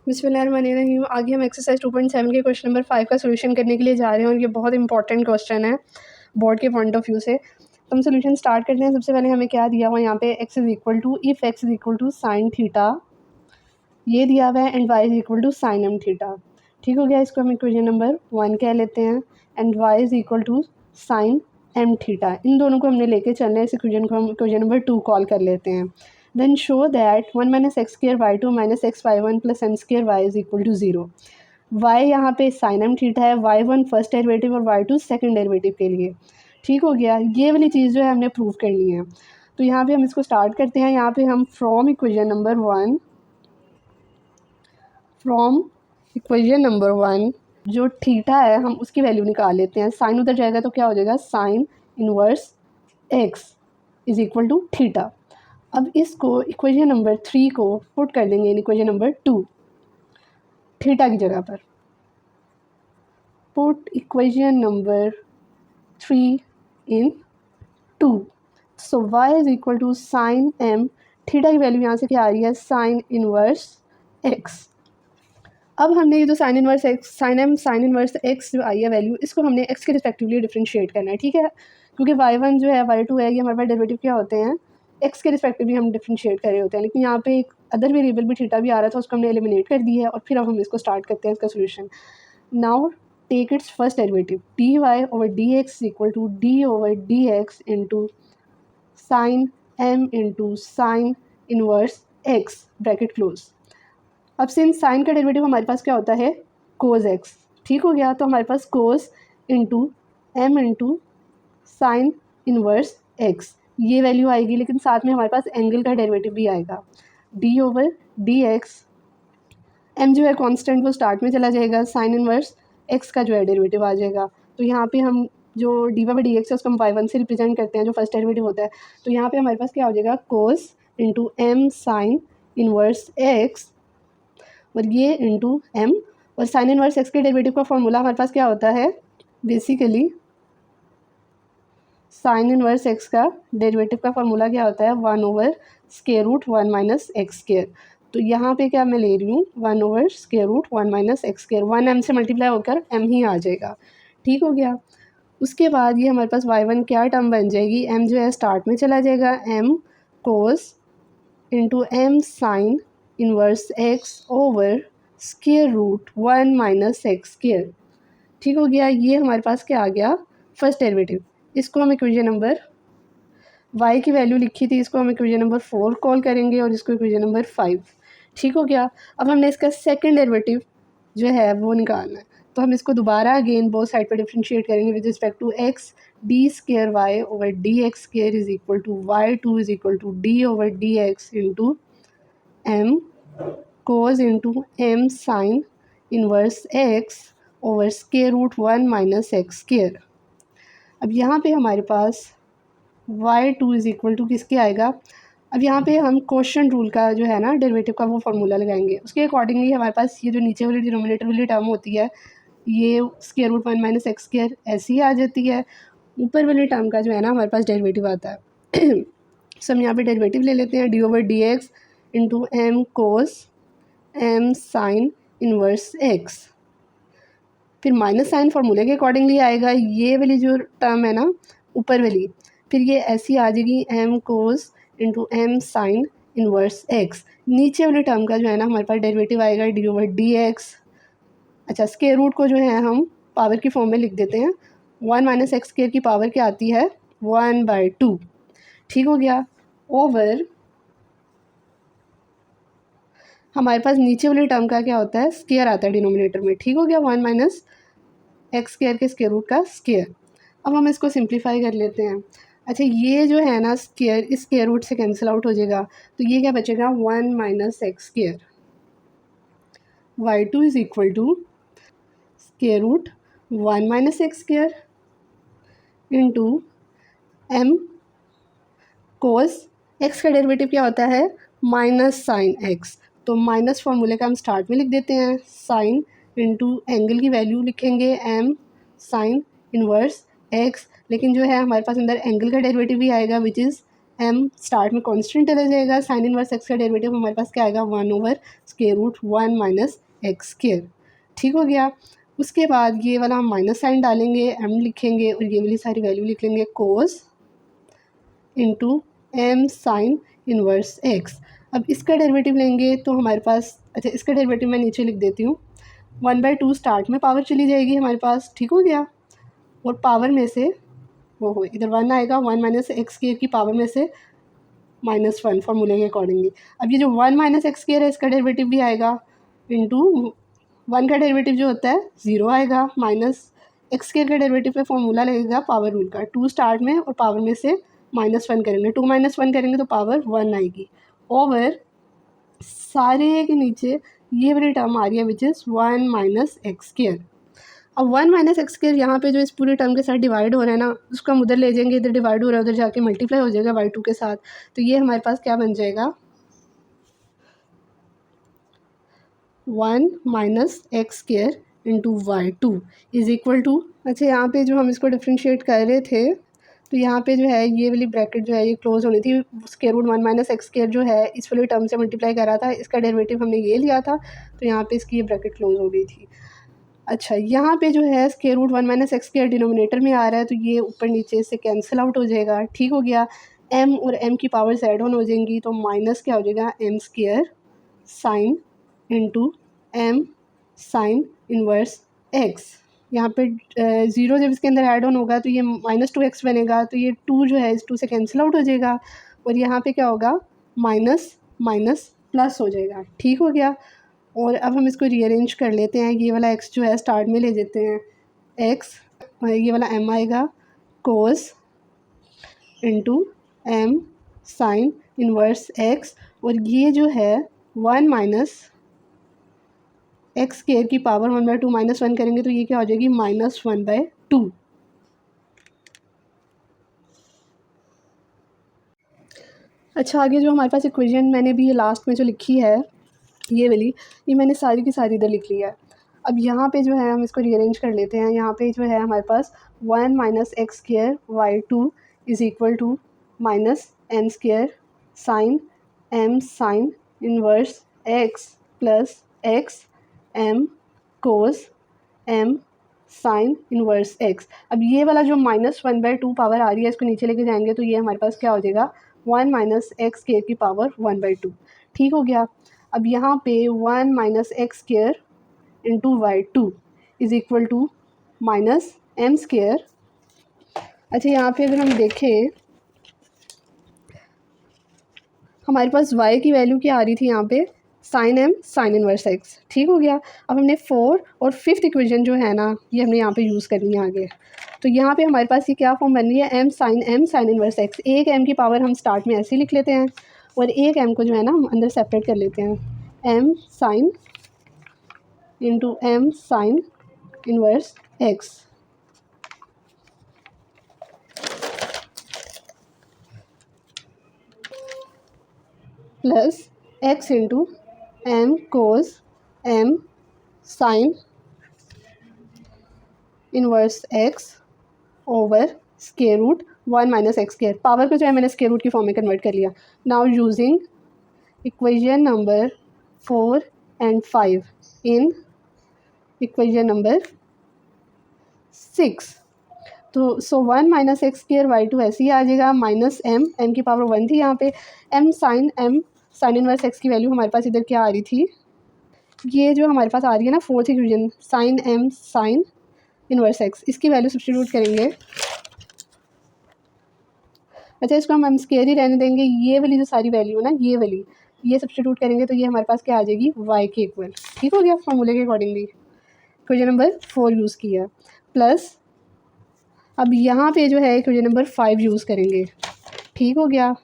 बिस्मिल्लाहिर्रहमानिर्रहीम। आगे हम एक्सरसाइज 2.7 के क्वेश्चन नंबर 5 का सोल्यूशन करने के लिए जा रहे हैं और ये बहुत इंपॉर्टेंट क्वेश्चन है बोर्ड के पॉइंट ऑफ व्यू से। तो हम सोल्यूशन स्टार्ट करते हैं। सबसे पहले हमें क्या दिया हुआ है यहाँ पे, x is equal to, if x is equal to sine theta ये दिया हुआ है and Y is equal to sine M theta. ठीक हो गया, इसको हम इक्वेशन नंबर 1 कह लेते हैं and Y is equal to sine M theta. इन दोनों को हमने लेके चलना है। इस इक्वेशन को हम इक्वेशन नंबर 2 कॉल कर लेते हैं। Then show that 1 minus x square y2 minus x y1 plus m square y is equal to 0। y यहाँ पे साइन एम थीटा है, y1 फर्स्ट डेरिवेटिव और y2 सेकंड डेरिवेटिव के लिए। ठीक हो गया, ये वाली चीज़ जो है हमने प्रूव करनी है। तो यहाँ पे हम इसको स्टार्ट करते हैं। यहाँ पे हम फ्रॉम इक्वेशन नंबर 1 जो थीटा है हम उसकी वैल्यू निकाल लेते हैं। साइन उधर जाएगा तो क्या हो जाएगा, sine inverse x is equal to theta. अब इसको इक्वेशन नंबर 3 को पुट कर देंगे इन इक्वेशन नंबर 2 थीटा की जगह पर। Put equation number 3 in 2, so y is equal to sine M theta की वैल्यू यहाँ से क्या आ रही है, साइन इनवर्स x। अब हमने ये जो साइन इनवर्स x जो आई है वैल्यू, इसको हमने x के रिस्पेक्टिवली डिफरेंशिएट करना है। ठीक है, क्योंकि y1 जो है y2 है, ये हमारे पास डेरिवेटिव क्या होते हैं, x के रिस्पेक्टिवली हम डिफरेंशिएट कर रहे होते हैं। लेकिन यहाँ पे एक अदर वेरिएबल भी थीटा भी आ रहा था, उसको हमने एलिमिनेट कर दी है और फिर अब हम इसको स्टार्ट करते हैं इसका solution. Now take its first derivative, d y over D x equal to d over D x into sine m into sine inverse x bracket close. अब सिंस साइन का डेरिवेटिव हमारे पास क्या होता है, कोस एक्स। ठीक हो गया, तो हमारे पास cos into M into sine inverse X ये वैल्यू आएगी, लेकिन साथ में हमारे पास एंगल का डेरिवेटिव भी आएगा, D over D x. M जो है कांस्टेंट वो स्टार्ट में चला जाएगा, साइन इनवर्स एक्स का जो है डेरिवेटिव आ जाएगा। तो यहाँ पे हम जो डी वाई डी एक्स है उसको हम y1 से रिप्रेजेंट करते हैं जो फर्स्ट डेरिवेटिव होता है। तो यहाँ पे हमारे पास क्या हो जाएगा, cos into M sine inverse X और ये इंटू एम। और साइन इनवर्स एक्स के डेरिवेटिव का फॉर्मूला हमारे पास क्या होता है, बेसिकली साइन इनवर्स एक्स का डेरिवेटिव का फॉर्मूला क्या होता है, 1 over square root 1 minus x square. तो यहाँ पे क्या मैं ले रही हूँ, 1 over square root 1 minus x square, 1 M से मल्टीप्लाई होकर एम ही आ जाएगा। ठीक हो गया, उसके बाद ये हमारे पास y1 क्या टर्म बन जाएगी, m जो है स्टार्ट में चला जाएगा, m cos into M sine inverse x over square root 1 minus x square. ठीक हो गया, ये हमारे पास क्या आ गया, फर्स्ट डेरिवेटिव। इसको हम इक्वेशन नंबर y की वैल्यू लिखी थी, इसको हम इक्वेशन नंबर 4 कॉल करेंगे और इसको इक्वेशन नंबर 5। ठीक हो गया, अब हमने इसका सेकंड डेरिवेटिव जो है वो निकालना है। तो हम इसको दोबारा अगेन बोथ साइड पर डिफरेंशिएट करेंगे with respect to x, d square y over D x square is equal to y2 is equal to d over D x into M cos into M sine inverse x over square root 1 minus x square. अब यहाँ पे हमारे पास y2 is equal to किसके आएगा, अब यहाँ पे हम क्वोशंट रूल का जो है ना डेरिवेटिव का वो फार्मूला लगाएंगे। उसके अकॉर्डिंगली हमारे पास ये जो नीचे वाली डिनोमिनेटर वाली टर्म होती है ये square root 1 minus x square ऐसी ही आ जाती है। ऊपर वाली टर्म का जो है ना हमारे पास डेरिवेटिव आता है सो हम यहाँ पे डेरिवेटिव ले लेते हैं, D over D x into M cos M sine inverse X, फिर माइनस साइन फार्मूले के अकॉर्डिंगली आएगा, ये वाली जो टर्म है ना ऊपर वाली, फिर ये ऐसी आ जाएगी M cos into M sine inverse X. नीचे वाले टर्म का जो है ना हमारे पास डेरिवेटिव आएगा डी ओवर डी एक्स। अच्छा, स्क्वायर रूट को जो है हम पावर की फॉर्म में लिख देते हैं, 1 माइनस एक्स स्क्वायर की पावर क्या आती है, 1/2। ठीक हो गया, ओवर हमारे पास नीचे वाले टर्म का क्या होता है, स्क्वायर आता है डिनोमिनेटर में। ठीक हो गया, 1 माइनस एक्स स्क्वायर के स्क्वायर रूट का स्क्वायर। अब हम इसको सिंप्लीफाई कर लेते हैं। अच्छा, ये जो है ना स्क्वायर इस स्क्वायर रूट से कैंसिल आउट हो जाएगा, तो ये क्या बचेगा, 1 minus x square. y2 is equal to square root 1 minus x square into M cos x का डेरिवेटिव क्या होता है, माइनस साइन एक्स। तो माइनस फार्मूले का हम स्टार्ट में लिख देते हैं, साइन इंटू एंगल की वैल्यू लिखेंगे एम साइन इनवर्स एक्स, लेकिन जो है हमारे पास अंदर एंगल का डेरिवेटिव भी आएगा विच इज़ एम स्टार्ट में कांस्टेंट चला जाएगा, साइन इनवर्स एक्स का डेरिवेटिव हमारे पास क्या आएगा 1/√1 माइनस एक्स स्क्वायर। ठीक हो गया। उसके बाद ये वाला हम माइनस साइन डालेंगे, एम लिखेंगे और ये वाली सारी वैल्यू लिख लेंगे cos into M sine inverse X. अब इसका डेरिवेटिव लेंगे तो हमारे पास, अच्छा इसका डेरिवेटिव मैं नीचे लिख देती हूँ, 1/2 स्टार्ट में पावर चली जाएगी हमारे पास। ठीक हो गया। और पावर में से वो हो इधर 1 आएगा, 1 माइनस एक्स स्क्वायर की पावर में से -1 फॉर्मूले के अकॉर्डिंगली। अब ये जो 1 माइनस एक्स स्क्वायर है इसका डेरिवेटिव भी आएगा, इंटू 1 का डेरिवेटिव जो होता है 0 आएगा, माइनस एक्स स्क्वायर का डेरिवेटिव पे फॉर्मूला लगेगा पावर रूल का, 2 स्टार्ट में और पावर में से -1 करेंगे, 2 - 1 करेंगे तो पावर 1 आएगी, ओवर सारे के नीचे ये वाली टर्म आ रही है which is 1 minus x square. अब 1 माइनस एक्स स्क्वायर यहाँ पे जो इस पूरे टर्म के साथ डिवाइड हो रहा है ना, उसको हम उधर ले जाएंगे, इधर डिवाइड हो रहा है उधर जाके मल्टीप्लाई हो जाएगा y2 के साथ, तो ये हमारे पास क्या बन जाएगा 1 minus x square into y2 is equal to, अच्छा यहाँ पे जो हम इसको डिफ्रेंशिएट कर रहे थे तो यहाँ पे जो है ये वाली ब्रैकेट जो है ये क्लोज होनी थी, square root 1 minus x square जो है इस वाली टर्म से मल्टीप्लाई कर रहा था, इसका डेरिवेटिव हमने ये लिया था तो यहाँ पे इसकी ये ब्रैकेट क्लोज हो गई थी। अच्छा यहाँ पे जो है square root 1 minus x square denominator में आ रहा है तो ये ऊपर नीचे से कैंसिल आउट हो जाएगा। ठीक हो गया। m और m की पावर्स ऐड ऑन हो जाएंगी तो माइनस क्या हो जाएगा m square sine into m sine inverse x। यहाँ पे 0 जब इसके अंदर ऐड ऑन होगा तो ये -2x बनेगा, तो ये 2 जो है इस 2 से कैंसिल आउट हो जाएगा और यहाँ पे क्या होगा माइनस माइनस प्लस हो जाएगा। ठीक हो गया। और अब हम इसको रीअरेंज कर लेते हैं, ये वाला x जो है स्टार्ट में ले लेते हैं, x ये वाला m आएगा cos into m sine inverse x, और ये जो है 1 माइनस एक्स स्क्वायर की पावर 1/2 -1 करेंगे तो ये क्या हो जाएगी -1/2। अच्छा आगे जो हमारे पास इक्वेशन मैंने भी ये लास्ट में जो लिखी है ये वाली, ये मैंने सारी की सारी इधर लिख ली है। अब यहाँ पे जो है हम इसको रीअरेंज कर लेते हैं, यहाँ पे जो है हमारे पास 1 minus x square y2 is equal to minus m square sine m sine inverse x plus x m cos m sine inverse x। अब ये वाला जो -1/2 पावर आ रही है इसको नीचे लेके जाएंगे तो ये हमारे पास क्या हो जाएगा 1 माइनस एक्स स्क्वायर की पावर 1/2। ठीक हो गया। अब यहाँ पे 1 minus x square into y2 is equal to minus m square. अच्छा यहाँ पे अगर हम देखें हमारे पास y की वैल्यू क्या आ रही थी यहाँ पे sine m sine inverse x। ठीक हो गया। अब हमने 4 और 5th इक्वेशन जो है ना ये हमने यहाँ पे यूज़ करनी है आगे, तो यहाँ पे हमारे पास ये क्या फॉर्म बन रही है m साइन इनवर्स x। एक m की पावर हम स्टार्ट में ऐसे लिख लेते हैं और एक m को जो है ना हम अंदर सेपरेट कर लेते हैं, m sine into m sine inverse x plus x into m cos m sine inverse x over square root 1 minus x square. Power को जो है मैंने स्क्वायर रूट की फॉर्म में कन्वर्ट कर लिया। Now using equation number 4 and 5 in equation number 6, तो सो 1 minus x square y2 ऐसे ही आ जाएगा, माइनस m की पावर 1 थी यहाँ पे, m साइन इनवर्स x की वैल्यू हमारे पास इधर क्या आ रही थी, ये जो हमारे पास आ रही है ना 4th equation sine m sine inverse x, इसकी वैल्यू सब्स्टिट्यूट करेंगे। अच्छा इसको हम स्क्वायर ही रहने देंगे, ये वाली जो सारी वैल्यू है ना ये वाली ये सब्स्टिट्यूट करेंगे तो ये हमारे पास क्या आ जाएगी y के इक्वल। ठीक हो गया। फॉर्मूले के अकॉर्डिंगली इक्वेशन नंबर 4 यूज़ किया, प्लस अब यहाँ पे जो है इक्वेशन नंबर 5 यूज़ करेंगे। ठीक हो गया।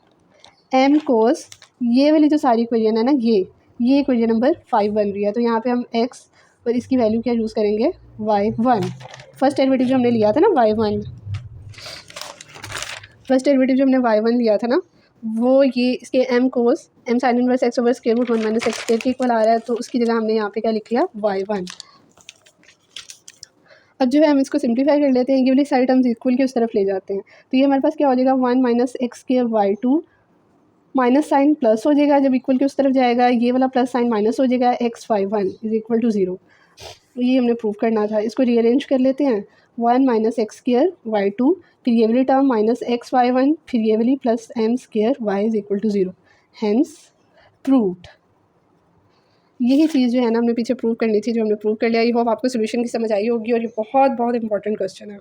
m कोस ये वाली जो सारी इक्वेशन है ना ये इक्वेशन नंबर 5 बन रही है, तो यहाँ पे हम x और इसकी वैल्यू क्या यूज़ करेंगे y1। फर्स्ट डेरिवेटिव जो हमने लिया था ना y1, फर्स्ट डेरिवेटिव जो हमने y1 लिया था ना वो ये इसके m cos m sine inverse x over square root 1 minus x square के इक्वल आ रहा है, तो उसकी जगह हमने यहाँ पे क्या लिख लिया y1। अब जो है हम इसको सिंप्लीफाई कर लेते हैं, ये वाली सारी टर्म्स इक्वल के उस तरफ ले जाते हैं, तो ये हमारे पास क्या हो जाएगा 1 minus x square y two, minus sine plus हो जाएगा जब इक्वल के उस तरफ जाएगा, ये वाला प्लस साइन माइनस हो जाएगा, x y one is equal to 0। ये हमने प्रूव करना था। इसको रीअरेंज कर लेते हैं, 1 minus x square y two, फिर ये वाली term minus x y one, फिर ये वाली plus m square y is equal to 0, hence proved. यही चीज़ जो है ना हमने पीछे प्रूव करनी थी, जो हमने प्रूव कर लिया। आई होप आपको सोल्यूशन की समझ आई होगी और ये बहुत बहुत इंपॉर्टेंट क्वेश्चन है।